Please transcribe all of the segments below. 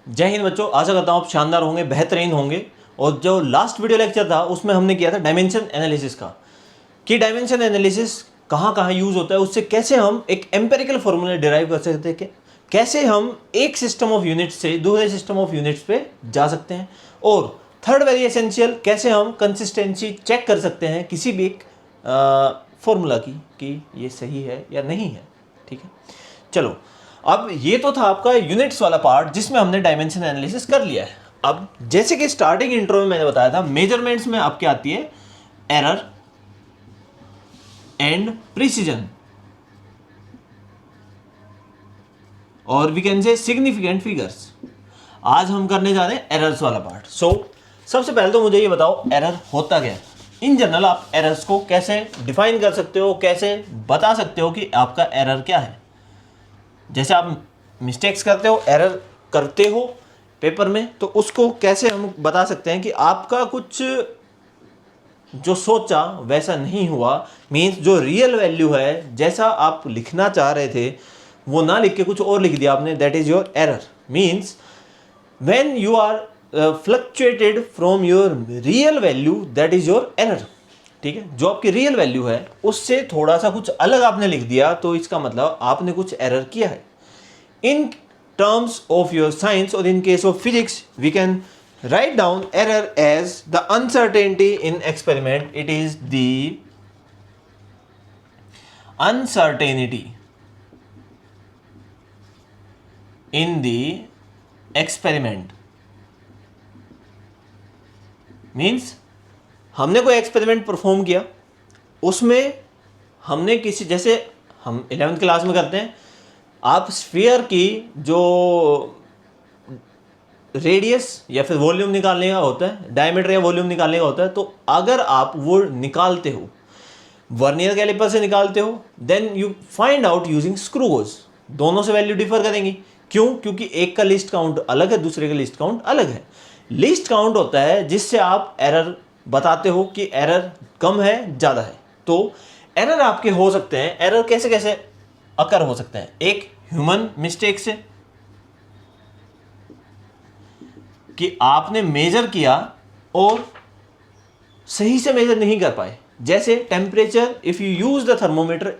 जय हिंद बच्चों, आशा करता हूँ आप शानदार होंगे, बेहतरीन होंगे। और जो लास्ट वीडियो लेक्चर था उसमें हमने किया था डायमेंशन एनालिसिस का, कि डायमेंशन एनालिसिस कहाँ कहाँ यूज़ होता है, उससे कैसे हम एक एम्पेरिकल फॉर्मूला डिराइव कर सकते हैं, कैसे हम एक सिस्टम ऑफ यूनिट्स से दूसरे सिस्टम ऑफ यूनिट्स पे जा सकते हैं, और थर्ड वेरी एसेंशियल, कैसे हम कंसिस्टेंसी चेक कर सकते हैं किसी भी एक फॉर्मूला की कि ये सही है या नहीं है। ठीक है, चलो अब ये तो था आपका यूनिट्स वाला पार्ट जिसमें हमने डायमेंशन एनालिसिस कर लिया है। अब जैसे कि स्टार्टिंग इंट्रो में मैंने बताया था, मेजरमेंट्स में आपके आती है एरर एंड प्रिसीजन, और we can say significant figures. आज हम करने जा रहे हैं एरर्स वाला पार्ट। सबसे पहले तो मुझे ये बताओ एरर होता क्या है। इन जनरल आप एरर्स को कैसे डिफाइन कर सकते हो, कैसे बता सकते हो कि आपका एरर क्या है। जैसे आप मिस्टेक्स करते हो, एरर करते हो पेपर में, तो उसको कैसे हम बता सकते हैं कि आपका कुछ जो सोचा वैसा नहीं हुआ, मीन्स जो रियल वैल्यू है, जैसा आप लिखना चाह रहे थे वो ना लिख के कुछ और लिख दिया आपने, that is your error. Means when you are fluctuated from your real value, that is your error. ठीक है, जो आपकी रियल वैल्यू है उससे थोड़ा सा कुछ अलग आपने लिख दिया, तो इसका मतलब आपने कुछ एरर किया है। In terms of your science और in case of physics we can write down error as the uncertainty in experiment. It is the uncertainty in the experiment. Means हमने कोई एक्सपेरिमेंट परफॉर्म किया, उसमें हमने किसी, जैसे हम 11th क्लास में करते हैं, आप स्फीयर की जो रेडियस या फिर वॉल्यूम निकालने का होता है, डायमीटर या वॉल्यूम निकालने का होता है, तो अगर आप वो निकालते हो वर्नियर कैलिपर से निकालते हो, then you find out using screw gauge. दोनों से वैल्यू डिफर करेंगी। क्यों? क्योंकि एक का लिस्ट काउंट अलग है, दूसरे का लिस्ट काउंट अलग है। लिस्ट काउंट होता है जिससे आप एरर बताते हो कि एरर कम है, ज़्यादा है। तो एरर आपके हो सकते हैं। एरर कैसे कैसे अकर हो सकते हैं? एक ह्यूमन मिस्टेक से, कि आपने मेजर किया और सही से मेजर नहीं कर पाए। जैसे temperature, if you use the thermometer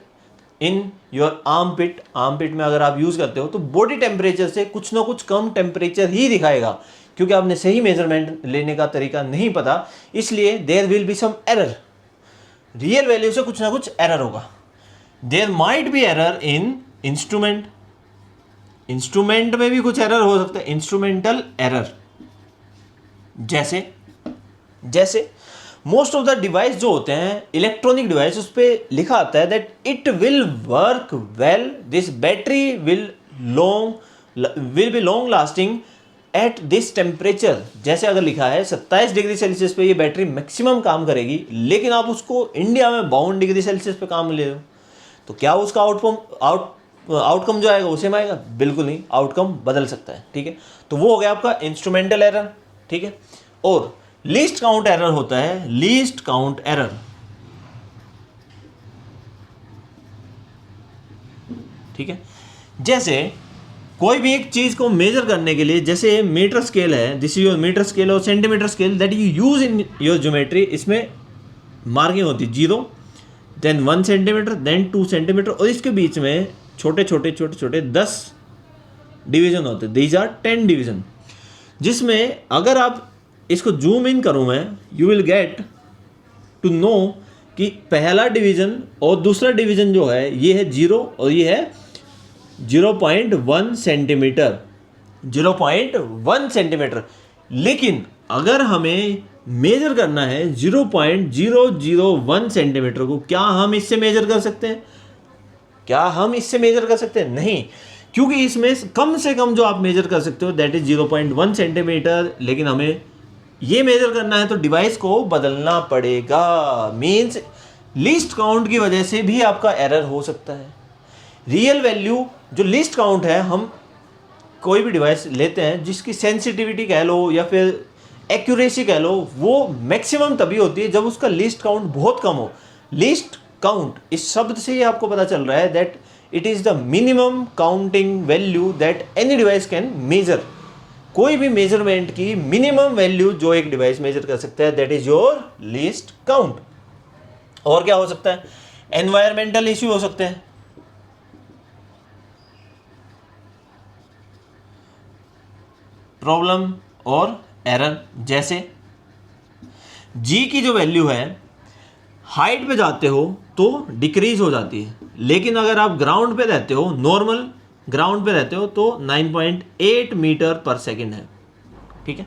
in your armpit में अगर आप यूज करते हो तो बॉडी टेम्परेचर से कुछ ना कुछ कम टेम्परेचर ही दिखाएगा, क्योंकि आपने सही मेजरमेंट लेने का तरीका नहीं पता, इसलिए there will be some error. Real value से कुछ ना कुछ एरर होगा। There might be error in instrument, instrument में भी कुछ एरर हो सकता है, इंस्ट्रूमेंटल एरर। जैसे मोस्ट ऑफ द डिवाइस जो होते हैं इलेक्ट्रॉनिक डिवाइस, उस पर लिखा आता है that it will work well, this battery will be long lasting at this temperature. जैसे अगर लिखा है 27 डिग्री सेल्सियस पे ये बैटरी मैक्सिमम काम करेगी, लेकिन आप उसको इंडिया में 52 डिग्री सेल्सियस पे काम ले रहे हो, तो क्या उसका आउटकम जो आएगा उसे में आएगा? बिल्कुल नहीं, आउटकम बदल सकता है। ठीक है, तो वो हो गया आपका इंस्ट्रूमेंटल एरर। ठीक है, और लीस्ट काउंट एरर होता है, लीस्ट काउंट एरर। ठीक है, जैसे कोई भी एक चीज को मेजर करने के लिए, जैसे मीटर स्केल है, this is your metre scale, और centimetre scale that you use in your geometry, इसमें मार्किंग होती है 0, देन 1 सेंटीमीटर, देन 2 सेंटीमीटर, और इसके बीच में छोटे छोटे 10 डिवीजन होते हैं। दीज आर 10 डिवीजन, जिसमें अगर आप इसको जूम इन करूं मैं, you will get to know कि पहला डिवीजन और दूसरा डिवीजन जो है ये है 0 और ये है 0.1 सेंटीमीटर, 0.1 सेंटीमीटर। लेकिन अगर हमें मेजर करना है 0.001 सेंटीमीटर को, क्या हम इससे मेजर कर सकते हैं? नहीं, क्योंकि इसमें कम से कम जो आप मेजर कर सकते हो दैट इज 0.1 सेंटीमीटर, लेकिन हमें ये मेजर करना है तो डिवाइस को बदलना पड़ेगा। मींस लीस्ट काउंट की वजह से भी आपका एरर हो सकता है। रियल वैल्यू जो लीस्ट काउंट है, हम कोई भी डिवाइस लेते हैं जिसकी सेंसिटिविटी कह लो या फिर एक्यूरेसी कह लो, वो मैक्सिमम तभी होती है जब उसका लीस्ट काउंट बहुत कम हो। लीस्ट काउंट इस शब्द से ही आपको पता चल रहा है that it is the minimum counting value that any device can measure. कोई भी मेजरमेंट की मिनिमम वैल्यू जो एक डिवाइस मेजर कर सकता है, that is your least count. और क्या हो सकता है? एनवायरमेंटल इश्यू हो सकते हैं, प्रॉब्लम और एरर। जैसे जी की जो वैल्यू है, हाइट पे जाते हो तो डिक्रीज हो जाती है, लेकिन अगर आप ग्राउंड पे रहते हो, नॉर्मल ग्राउंड पे रहते हो, तो 9.8 मीटर पर सेकंड है। ठीक है,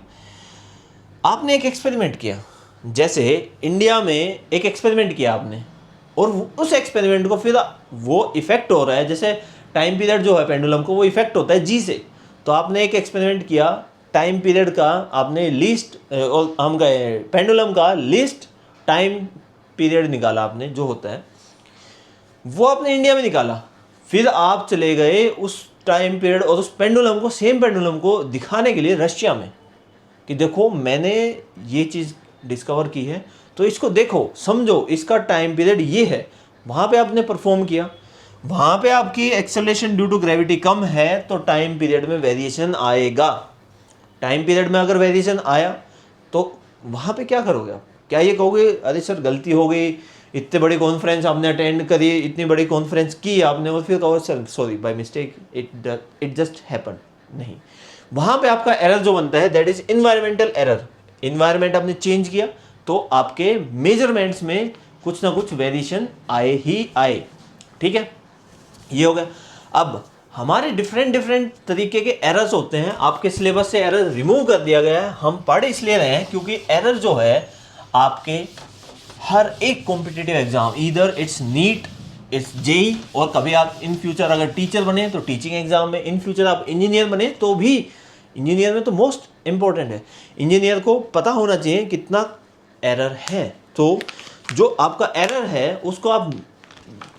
आपने एक एक्सपेरिमेंट किया, जैसे इंडिया में एक एक्सपेरिमेंट किया आपने, और उस एक्सपेरिमेंट को फिर वो इफेक्ट हो रहा है, जैसे टाइम पीरियड जो है पेंडुलम को, वो इफेक्ट होता है जी से। तो आपने एक एक्सपेरिमेंट किया, टाइम पीरियड का आपने लीस्ट, हम गए पेंडुलम का लीस्ट टाइम पीरियड निकाला आपने, जो होता है वो आपने इंडिया में निकाला। फिर आप चले गए उस टाइम पीरियड और उस पेंडुलम को, सेम पेंडुलम को दिखाने के लिए रशिया में, कि देखो मैंने ये चीज़ डिस्कवर की है, तो इसको देखो, समझो, इसका टाइम पीरियड ये है। वहाँ पे आपने परफॉर्म किया, वहाँ पे आपकी एक्सेलरेशन ड्यू टू ग्रेविटी कम है, तो टाइम पीरियड में वेरिएशन आएगा। टाइम पीरियड में अगर वेरिएशन आया तो वहाँ पे क्या करोगे आप? क्या ये कहोगे अरे सर गलती हो गई, इतने बड़ी कॉन्फ्रेंस आपने अटेंड करी, इतनी बड़ी कॉन्फ्रेंस की आपने, और फिर कहो sir sorry by mistake it just happen? नहीं, वहाँ पे आपका एरर जो बनता है that is environmental error. Environment आपने चेंज किया तो आपके मेजरमेंट्स में कुछ ना कुछ वेरिएशन आए ही आए। ठीक है, ये हो गया। अब हमारे डिफरेंट तरीके के एरर्स होते हैं, आपके सिलेबस से एरर रिमूव कर दिया गया है। हम पढ़ इसलिए रहे हैं क्योंकि एरर जो है आपके हर एक competitive exam, either it's NEET, it's JEE, और कभी आप इन फ्यूचर अगर टीचर बने तो टीचिंग एग्जाम में, इन फ्यूचर आप इंजीनियर बने तो भी, इंजीनियर में तो मोस्ट इंपॉर्टेंट है, इंजीनियर को पता होना चाहिए कितना एरर है। तो जो आपका एरर है उसको आप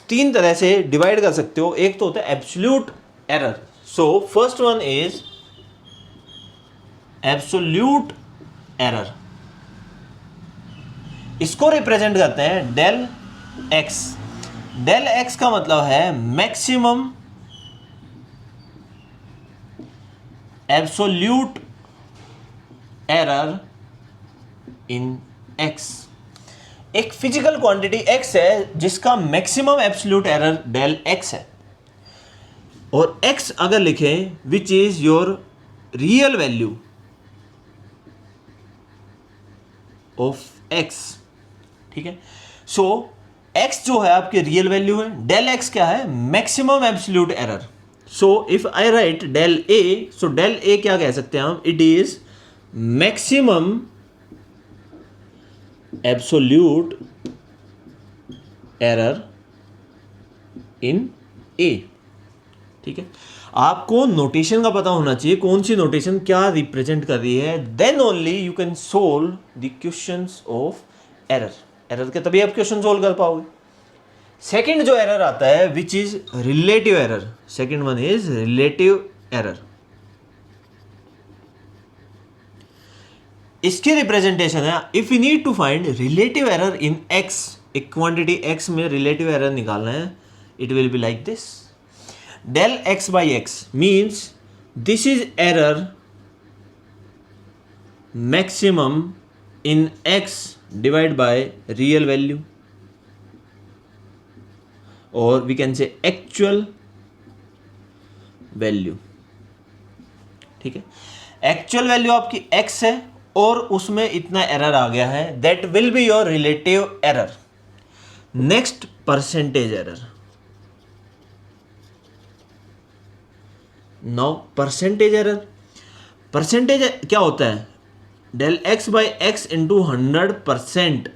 तीन तरह से डिवाइड कर सकते हो। एक तो होता है absolute error. So first one is absolute error. इसको रिप्रेजेंट करते हैं डेल एक्स। डेल एक्स का मतलब है maximum absolute error in x. एक फिजिकल क्वांटिटी x है जिसका maximum absolute error del x है, और x अगर लिखें which is your real value of x। ठीक है, सो x जो है आपकी रियल वैल्यू है, डेल x क्या है? Maximum absolute error. So if I write del a, so del a क्या कह सकते हैं हम? It is maximum absolute error in A. ठीक है, आपको नोटेशन का पता होना चाहिए, कौन सी नोटेशन क्या रिप्रेजेंट कर रही है, then only you can solve the questions of error. Error के तभी आप क्वेश्चन सोल्व कर पाओगे। सेकंड जो एरर आता है which is relative error. Second one is relative error. इसकी रिप्रेजेंटेशन है, if you need to find relative error in x, एक क्वांटिटी एक्स में रिलेटिव एरर निकालना है, it will be like this. Del x by X means this is error maximum in X divide by real value, और we can say actual value. ठीक है, actual value आपकी x है और उसमें इतना एरर आ गया है, that will be your relative error. Next percentage error. Now percentage error, percentage क्या होता है? Del x by x into 100%।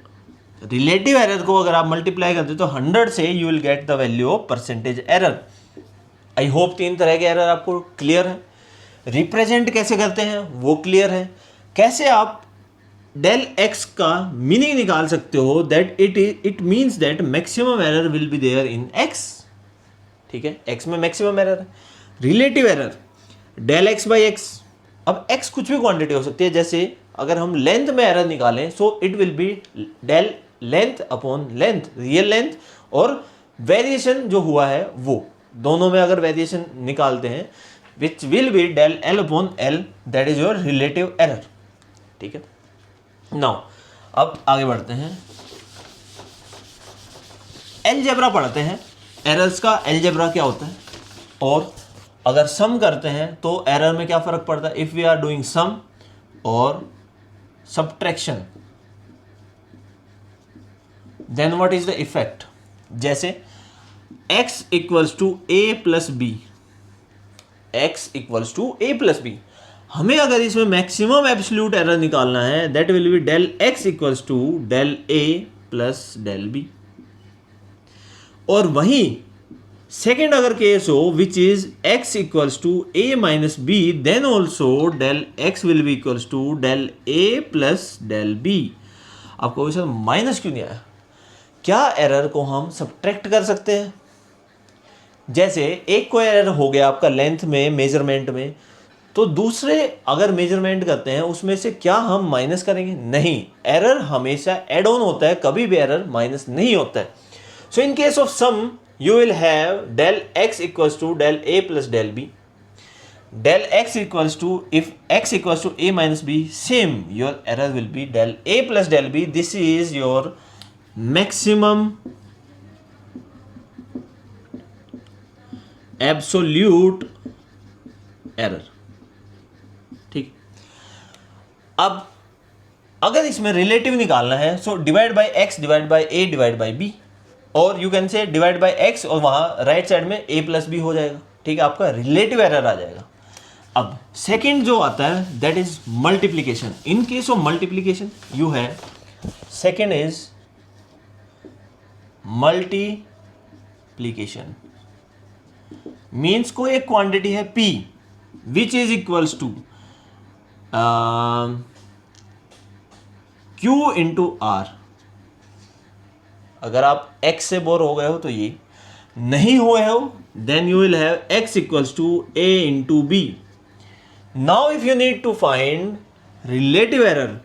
Relative error को अगर आप मल्टीप्लाई करते तो 100 से you will get the value of percentage error. I hope तीन तरह के एरर आपको क्लियर है। रिप्रेजेंट कैसे करते हैं वो क्लियर है। कैसे आप डेल एक्स का मीनिंग निकाल सकते हो, that it means that maximum error will be there in x. ठीक है, एक्स में मैक्सिमम एरर है। Relative error del x by x. अब एक्स कुछ भी क्वांटिटी हो सकती है, जैसे अगर हम लेंथ में एरर निकालें so it will be del length upon length, real length और वेरिएशन जो हुआ है वो, दोनों में अगर वेरिएशन निकालते हैं which will be del L upon L, that is your relative error. ठीक है, नाउ अब आगे बढ़ते हैं, एलजेब्रा पढ़ते हैं। एरर्स का एलजेब्रा क्या होता है, और अगर सम करते हैं तो एरर में क्या फर्क पड़ता है, if we are doing sum और subtraction, then what is the effect. जैसे x equals to a plus B, x equals to a plus B, हमें अगर इसमें मैक्सिमम एब्सोल्यूट एरर निकालना है, that will be del x equals to del a plus del B. और वहीं second अगर case हो which is x equals to a minus B, then also del x will be equals to del a plus del b. आपको वैसे minus क्यों नहीं आया, क्या एरर को हम सब्ट्रैक्ट कर सकते हैं? जैसे एक कोई एरर हो गया आपका लेंथ में, मेजरमेंट में, तो दूसरे अगर मेजरमेंट करते हैं उसमें से क्या हम माइनस करेंगे? नहीं, एरर हमेशा एड ऑन होता है, कभी भी एरर माइनस नहीं होता है। So in case of sum you will have del x equals to del a plus del b. Del x equals to, if x equals to a minus b, same, your error will be del a plus del b. This is your maximum absolute error. ठीक, अब अगर इसमें relative निकालना है, so divide by x divide by a divide by b, और you can से divide by x, और वहां राइट साइड में a प्लस बी हो जाएगा। ठीक है, आपका रिलेटिव एरर आ जाएगा। अब सेकंड जो आता है that is multiplication. In case of multiplication you है, सेकंड इज मल्टीप्लीकेशन, मीन्स कोई एक क्वांटिटी है p which is equals to q into r. अगर आप x से बोर हो गए हो तो ये, नहीं हुए हो then you will have x equals to a into b. Now if you need to find relative error,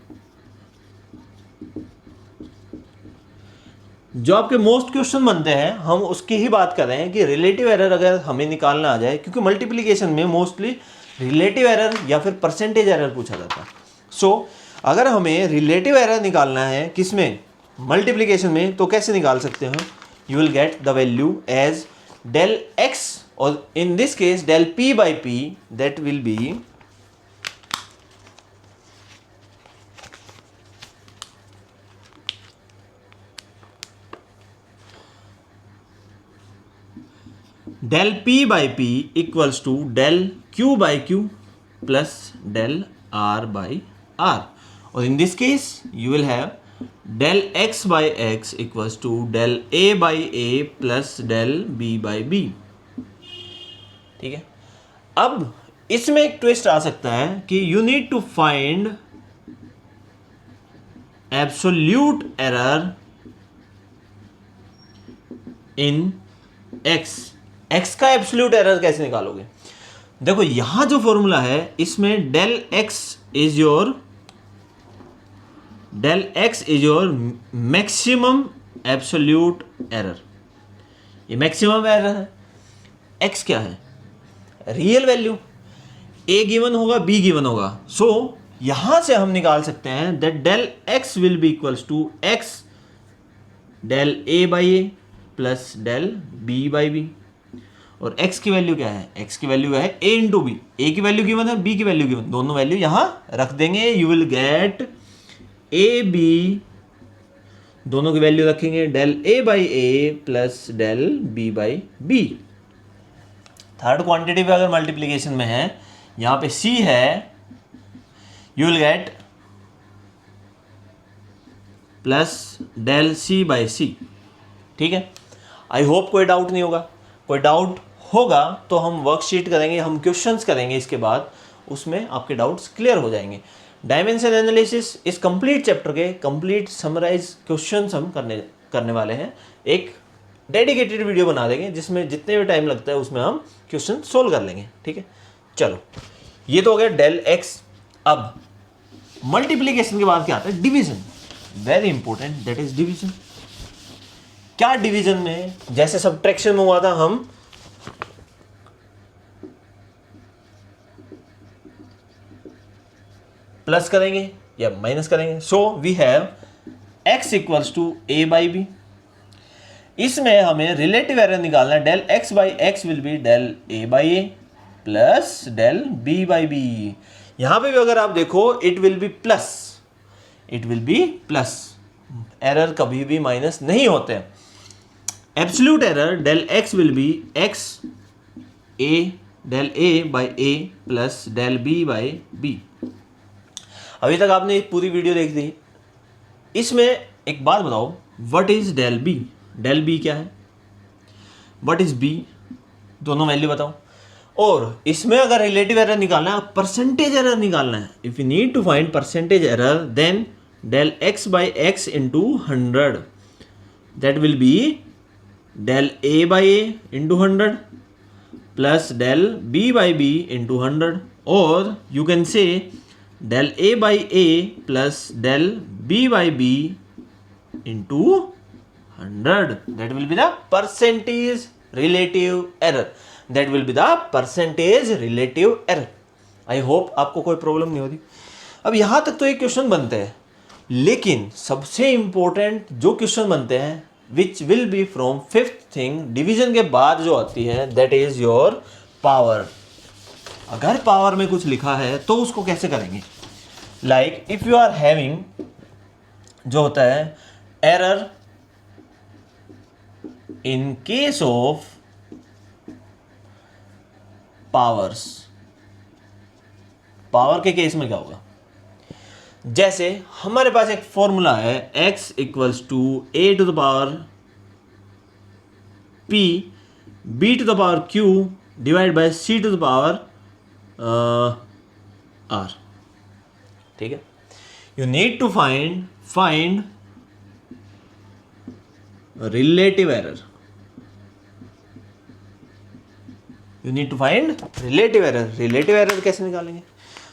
जो आपके मोस्ट क्वेश्चन बनते हैं, हम उसकी ही बात कर रहे हैं कि रिलेटिव एरर अगर हमें निकालना आ जाए, क्योंकि मल्टीप्लीकेशन में मोस्टली रिलेटिव एरर या फिर परसेंटेज एरर पूछा जाता है। सो अगर हमें रिलेटिव एरर निकालना है किसमें, मल्टीप्लीकेशन में, तो कैसे निकाल सकते हो, you will get the value as del x, और in this case del p by p, that will be del p by p equals to del q by q plus del r by r, और in this case you will have del x by x equals to del a by a plus del b by b। ठीक है, अब इसमें एक twist आ सकता है कि you need to find absolute error in x। x का absolute error कैसे निकालोगे? देखो यहां जो फॉर्मूला है इसमें del x is your maximum absolute error. ये मैक्सिमम एरर है। x क्या है? Real value. a गिवन होगा, b गिवन होगा। सो यहां से हम निकाल सकते हैं that del x will be equals to x del a by a plus del b by b। और x की वैल्यू क्या है? x की वैल्यू है a इंटू बी। a की वैल्यू गिवन है, b की वैल्यू गिवन, दोनों वैल्यू यहां रख देंगे। You will get A B, दोनों की वैल्यू रखेंगे, del A by A plus del B by B. Third quantity पे अगर मल्टीप्लीकेशन में है, यहां पे c है, you will get plus del C by C. ठीक है, आई होप कोई डाउट नहीं होगा। कोई डाउट होगा तो हम वर्कशीट करेंगे, हम क्वेश्चंस करेंगे, इसके बाद उसमें आपके डाउट्स क्लियर हो जाएंगे। डायमेंशन एनालिसिस इस कंप्लीट चैप्टर के कंप्लीट समराइज क्वेश्चंस हम करने वाले हैं। एक डेडिकेटेड वीडियो बना देंगे जिसमें जितने भी टाइम लगता है उसमें हम क्वेश्चन सोल्व कर लेंगे। ठीक है, चलो ये तो हो गया डेल एक्स। अब मल्टीप्लीकेशन के बाद क्या आता है? Division, very important, that is division. क्या डिवीजन में, जैसे सब्ट्रैक्शन में हुआ था, हम प्लस करेंगे या माइनस करेंगे। So we have x equals to a by b. इसमें हमें रिलेटिव एरर निकालना है, del x by x will be del a by A plus del b by b. यहां पे भी अगर आप देखो it will be plus, it will be plus, error कभी भी माइनस नहीं होते हैं। Absolute error del x will be x a del a by A plus del b by b. अभी तक आपने पूरी वीडियो देख दी। इसमें एक बात बताओ, what is del b? Del b क्या है, व्हाट इज b? दोनों वैल्यू बताओ। और इसमें अगर रिलेटिव एरर निकालना है, परसेंटेज एरर निकालना है, if you need to find percentage error then del x by x into 100 that will be del a by a into 100 plus del b by b into 100, और you can say del a by A plus del b by b into 100 that will be the percentage relative error, that will be the percentage relative error। I hope आपको कोई problem नहीं होती। अब यहां तक तो एक क्वेश्चन बनते हैं, लेकिन सबसे इंपॉर्टेंट जो क्वेश्चन बनते हैं which will be from fifth thing, division के बाद जो आती है, दैट इज योर पावर। अगर पावर में कुछ लिखा है तो उसको कैसे करेंगे? Like if you are having जो होता है error in case of powers, power के केस में क्या होगा? जैसे हमारे पास एक फॉर्मूला है x equals to a to the power p b टू द पावर q divide by c to the power r। ठीक है, you need to find relative error, you need to find relative error. Relative error कैसे निकालेंगे?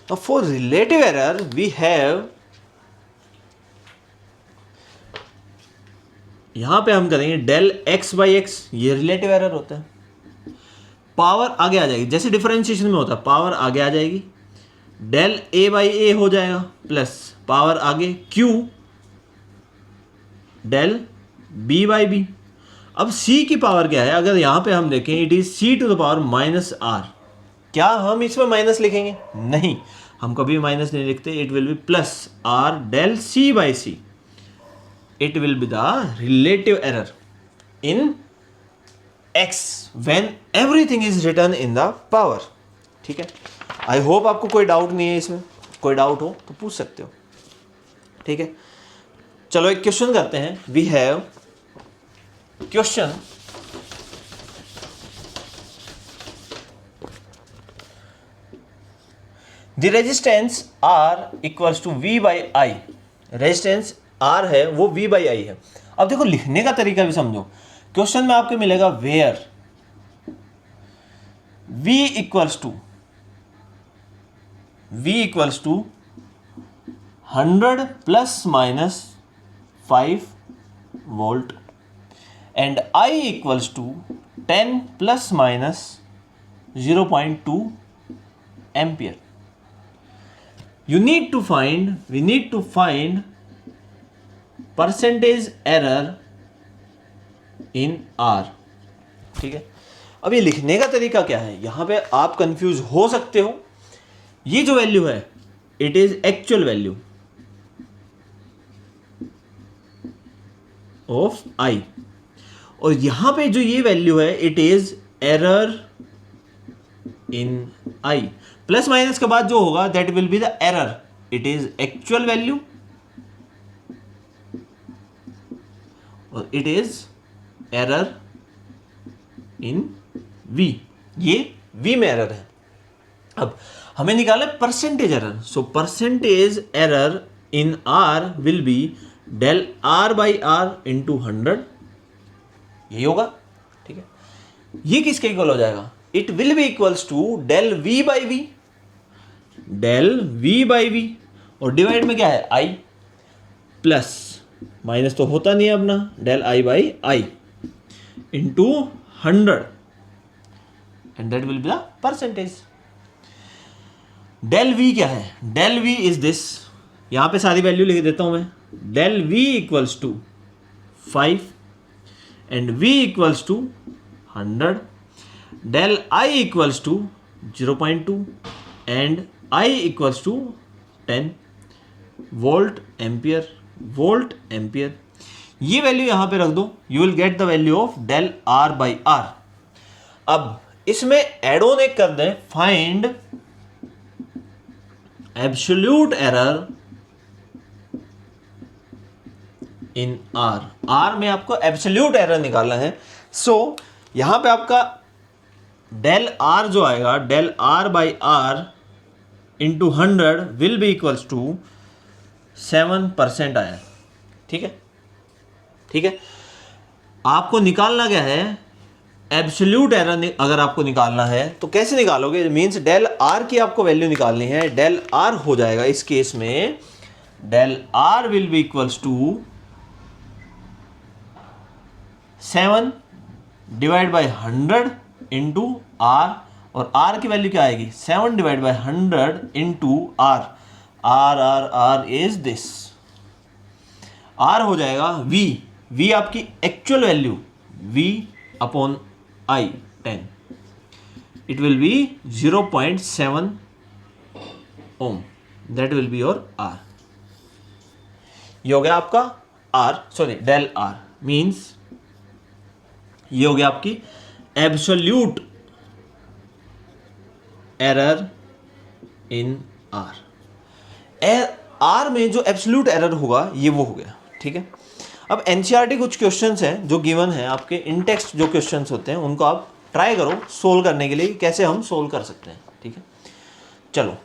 तो for relative error we have, यहां पे हम करेंगे डेल x बाई एक्स, ये रिलेटिव एरर होता है। पावर आगे आ जाएगी, जैसे डिफरेंशिएशन में होता है, पावर आगे आ जाएगी, डेल a बाई ए हो जाएगा प्लस पावर आगे q del b by b. अब c की पावर क्या है? अगर यहां पे हम देखें it is c to the power minus r। क्या हम इसमें माइनस लिखेंगे? नहीं, हम कभी माइनस नहीं लिखते। It will be plus r del c by c. It will be the relative error in x when everything is written in the power. ठीक है, आई होप आपको कोई डाउट नहीं है। इसमें कोई डाउट हो तो पूछ सकते हो। ठीक है, चलो एक क्वेश्चन करते हैं। We have question, the resistance R equals to V by I. Resistance R है वो V बाई आई है। अब देखो लिखने का तरीका भी समझो। क्वेश्चन में आपको मिलेगा where V equals to 100 plus minus 5 volt and I equals to 10 plus minus 0.2 ampere. We need to find percentage error in R। ठीक है, अब ये लिखने का तरीका क्या है? यहां पे आप कंफ्यूज हो सकते हो। ये जो वैल्यू है it is actual value of I, और यहां पे जो ये वैल्यू है it is error in I. Plus minus के बाद जो होगा that will be the error. It is actual value और it is error in V। ये V में एरर है। अब हमें निकाला percentage error. So percentage error in R will be del R by R into 100। यही होगा। ठीक है, ये किसके इक्वल हो जाएगा? It will be equals to del V by V, del V by V, और डिवाइड में क्या है I, प्लस माइनस तो होता नहीं है अपना, del I by I into 100 and that will be the percentage. Del V क्या है, डेल वी इज दिस, यहाँ पे सारी वैल्यू लिख देता हूँ मैं, del V equals to 5 and V equals to 100, del I equals to 0.2 and I equals to 10 volt ampere. ये वैल्यू यहां पे रख दो, you will get the value of del R by R. अब इसमें एड ऑन एक कर दें, find absolute error in R में आपको एब्सोल्यूट एरर निकालना है। सो यहां पे आपका डेल आर जो आएगा, del R by R into 100 will be equals to 7% आया। ठीक है, आपको निकालना क्या है, एब्सोल्यूट एरर अगर आपको निकालना है तो कैसे निकालोगे, मींस डेल आर की आपको वैल्यू निकालनी है। डेल आर हो जाएगा इस केस में, del R will be equals to 7 divide by 100 into R, और आर की वैल्यू क्या आएगी, 7 divide by 100 into R, R is this, R हो जाएगा वी आपकी actual value, V upon I 10, it will be 0.7 ohm, that will be your R. ये हो गया आपका R, sorry del R, means ये हो गया आपकी एब्सोल्यूट एरर इन आर में जो एब्सोल्यूट एरर होगा ये वो हो गया। ठीक है, अब एनसीईआरटी कुछ क्वेश्चंस हैं जो गिवन है आपके, इन टेक्स्ट जो क्वेश्चंस होते हैं उनको आप ट्राई करो सोल्व करने के लिए, कैसे हम सोल्व कर सकते हैं। ठीक है, चलो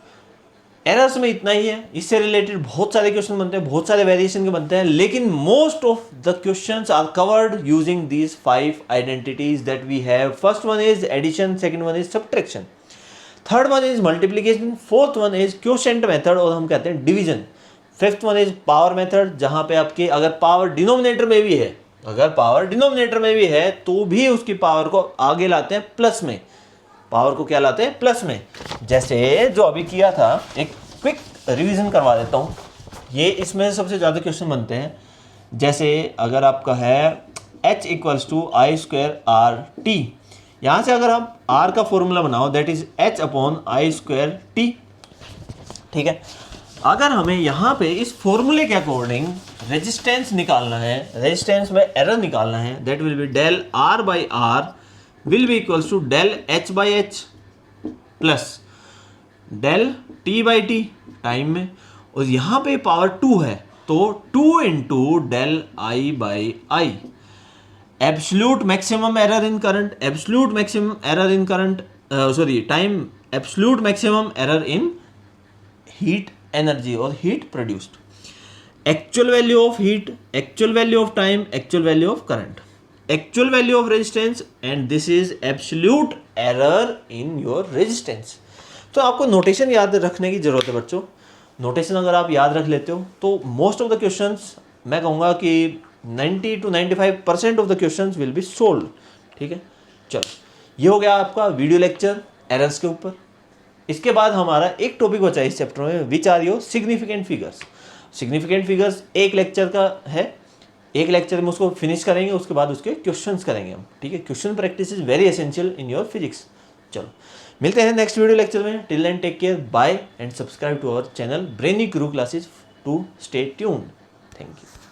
एरर्स में इतना ही है, इससे रिलेटेड बहुत सारे क्वेश्चन बनते हैं, बहुत सारे वेरिएशन के बनते हैं, लेकिन most of the questions are covered using these 5 identities that we have. First one is addition, second one is subtraction, third one is multiplication, fourth one is quotient method और हम कहते हैं division, fifth one is power method, जहां पे आपके अगर power denominator में भी है, अगर पावर डिनोमिनेटर में भी है तो भी उसकी पावर को आगे लाते हैं प्लस में, पावर को क्या लाते हैं प्लस में। जैसे जो अभी किया था, एक क्विक रिवीजन करवा देता हूँ, ये इसमें सबसे ज़्यादा क्वेश्चन बनते हैं। जैसे अगर आपका है h equals to I square R T, यहाँ से अगर हम r का फॉर्मूला बनाओ that is h upon I square T. ठीक है, अगर हमें यहाँ पे इस फॉर्मूले के अकॉर्डिंग रेजिस्टेंस निकालना है, रेजिस्टेंस में एरर निकालना है, that will be del R by R will be equals to del H by H plus del T by T time में, और यहाँ पे पावर 2 है तो 2 into del I by I, absolute maximum error in current, absolute maximum error in current, sorry time, absolute maximum error in heat energy और heat produced, actual value of heat, actual value of time, actual value of current, actual value of resistance, and this is absolute error in your resistance. तो आपको notation याद रखने की जरूरत है बच्चों, notation अगर आप याद रख लेते हो तो मोस्ट ऑफ द क्वेश्चंस, मैं कहूँगा कि 90 to 95% of the questions will be solve. ठीक है, चलो ये हो गया आपका वीडियो लेक्चर एरर्स के ऊपर। इसके बाद हमारा एक टॉपिक बचा है इस चैप्टर में, which are your significant figures. Significant figures एक लेक्चर का है, एक लेक्चर में उसको फिनिश करेंगे, उसके बाद उसके क्वेश्चंस करेंगे हम। ठीक है, question practice is very essential in your physics. चलो मिलते हैं नेक्स्ट वीडियो लेक्चर में, till then take care, bye and subscribe to our channel Brainy Guru classes to stay tuned. Thank you.